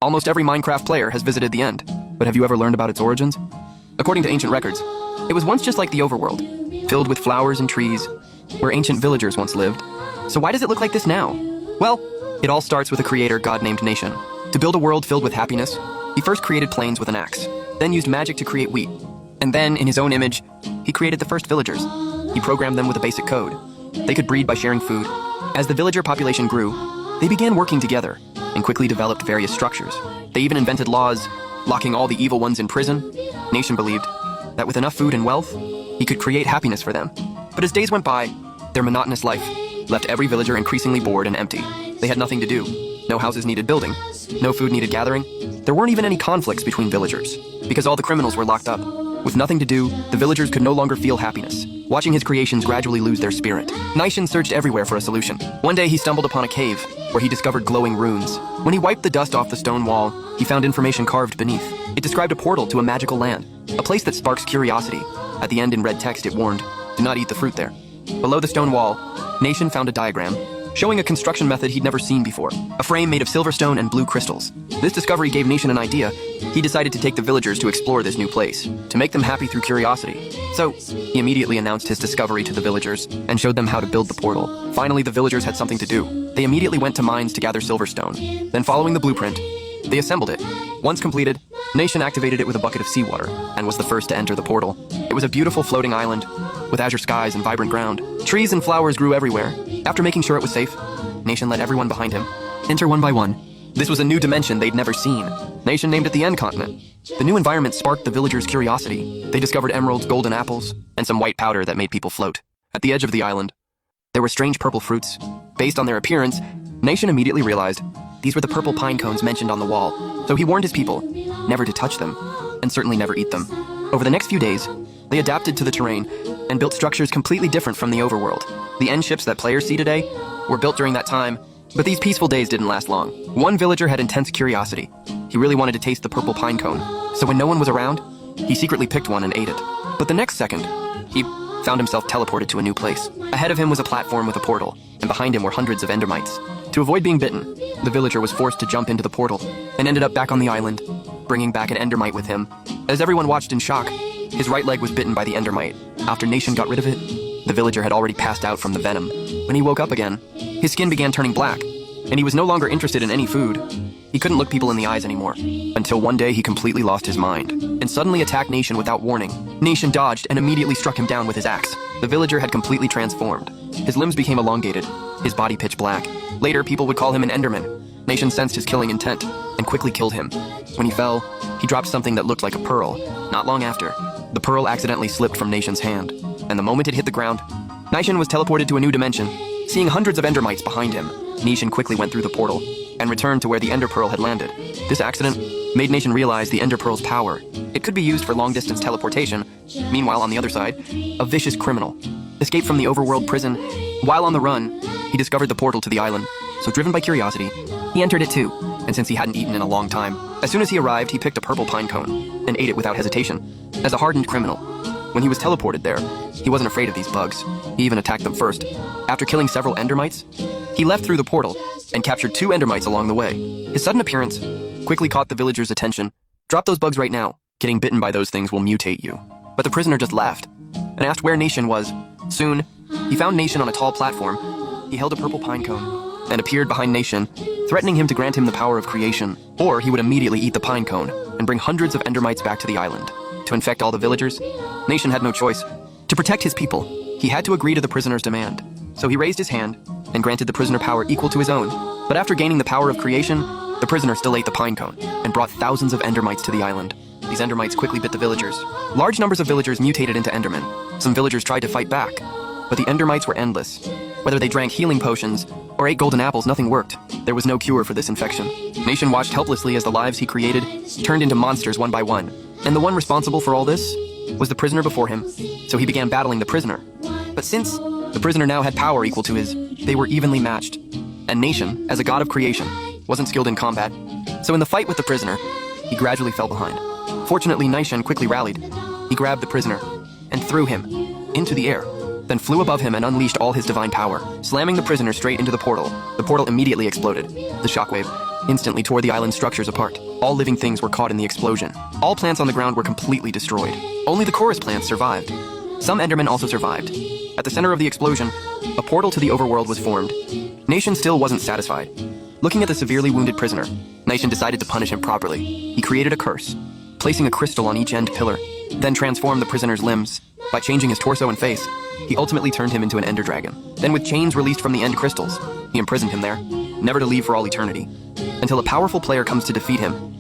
Almost every Minecraft player has visited the end, but have you ever learned about its origins? According to ancient records, it was once just like the overworld, filled with flowers and trees, where ancient villagers once lived. So why does it look like this now? Well, it all starts with a creator god named Nation. To build a world filled with happiness, he first created plains with an axe, then used magic to create wheat, and then, in his own image, he created the first villagers. He programmed them with a basic code. They could breed by sharing food. As the villager population grew, they began working together and quickly developed various structures. They even invented laws, locking all the evil ones in prison. Nation believed that with enough food and wealth, he could create happiness for them. But as days went by, their monotonous life left every villager increasingly bored and empty. They had nothing to do. No houses needed building. No food needed gathering. There weren't even any conflicts between villagers, because all the criminals were locked up. With nothing to do, the villagers could no longer feel happiness, watching his creations gradually lose their spirit. Nation searched everywhere for a solution. One day he stumbled upon a cave, where he discovered glowing runes. When he wiped the dust off the stone wall, he found information carved beneath. It described a portal to a magical land, a place that sparks curiosity. At the end in red text it warned, "Do not eat the fruit there." Below the stone wall, Nation found a diagram, showing a construction method he'd never seen before, a frame made of silverstone and blue crystals. This discovery gave Nation an idea. He decided to take the villagers to explore this new place, to make them happy through curiosity. So, he immediately announced his discovery to the villagers and showed them how to build the portal. Finally, the villagers had something to do. They immediately went to mines to gather silverstone. Then, following the blueprint, they assembled it. Once completed, Nation activated it with a bucket of seawater and was the first to enter the portal. It was a beautiful floating island with azure skies and vibrant ground. Trees and flowers grew everywhere. After making sure it was safe, Nation led everyone behind him enter one by one. This was a new dimension they'd never seen. Nation named it the End Continent. The new environment sparked the villagers' curiosity. They discovered emeralds, golden apples, and some white powder that made people float. At the edge of the island, there were strange purple fruits. Based on their appearance, Nation immediately realized these were the purple pine cones mentioned on the wall. So he warned his people never to touch them, and certainly never eat them. Over the next few days, they adapted to the terrain and built structures completely different from the overworld. The end ships that players see today were built during that time, but these peaceful days didn't last long. One villager had intense curiosity. He really wanted to taste the purple pine cone, so when no one was around, he secretly picked one and ate it. But the next second, he found himself teleported to a new place. Ahead of him was a platform with a portal, and behind him were hundreds of endermites. To avoid being bitten, the villager was forced to jump into the portal and ended up back on the island, bringing back an endermite with him. As everyone watched in shock, his right leg was bitten by the endermite. After Nation got rid of it, the villager had already passed out from the venom. When he woke up again, his skin began turning black, and he was no longer interested in any food. He couldn't look people in the eyes anymore, until one day he completely lost his mind, and suddenly attacked Nation without warning. Nation dodged and immediately struck him down with his axe. The villager had completely transformed. His limbs became elongated, his body pitch black. Later, people would call him an Enderman. Nation sensed his killing intent, and quickly killed him. When he fell, he dropped something that looked like a pearl. Not long after, the pearl accidentally slipped from Nation's hand, and the moment it hit the ground, Nation was teleported to a new dimension. Seeing hundreds of endermites behind him, Nation quickly went through the portal and returned to where the Ender Pearl had landed. This accident made Nation realize the Ender Pearl's power. It could be used for long-distance teleportation. Meanwhile, on the other side, a vicious criminal escaped from the overworld prison. While on the run, he discovered the portal to the island. So driven by curiosity, he entered it too. And since he hadn't eaten in a long time, as soon as he arrived, he picked a purple pine cone and ate it without hesitation. As a hardened criminal, when he was teleported there, he wasn't afraid of these bugs. He even attacked them first. After killing several endermites, he left through the portal and captured 2 endermites along the way. His sudden appearance quickly caught the villagers' attention. "Drop those bugs right now. Getting bitten by those things will mutate you." But the prisoner just laughed and asked where Nation was. Soon, he found Nation on a tall platform. He held a purple pine cone and appeared behind Nation, threatening him to grant him the power of creation, or he would immediately eat the pine cone and bring hundreds of endermites back to the island. To infect all the villagers, Nation had no choice. To protect his people, he had to agree to the prisoner's demand. So he raised his hand and granted the prisoner power equal to his own. But after gaining the power of creation, the prisoner still ate the pine cone and brought thousands of endermites to the island. These endermites quickly bit the villagers. Large numbers of villagers mutated into endermen. Some villagers tried to fight back, but the endermites were endless. Whether they drank healing potions or ate golden apples, nothing worked. There was no cure for this infection. Nation watched helplessly as the lives he created turned into monsters one by one. And the one responsible for all this was the prisoner before him. So he began battling the prisoner. But since the prisoner now had power equal to his, they were evenly matched. And Nation, as a god of creation, wasn't skilled in combat. So in the fight with the prisoner, he gradually fell behind. Fortunately, Nation quickly rallied. He grabbed the prisoner and threw him into the air, then flew above him and unleashed all his divine power, slamming the prisoner straight into the portal. The portal immediately exploded. The shockwave instantly tore the island's structures apart. All living things were caught in the explosion. All plants on the ground were completely destroyed. Only the chorus plants survived. Some Endermen also survived. At the center of the explosion, a portal to the overworld was formed. Nation still wasn't satisfied. Looking at the severely wounded prisoner, Nation decided to punish him properly. He created a curse, placing a crystal on each end pillar, then transformed the prisoner's limbs. By changing his torso and face, he ultimately turned him into an Ender Dragon. Then with chains released from the end crystals, he imprisoned him there, never to leave for all eternity. Until a powerful player comes to defeat him,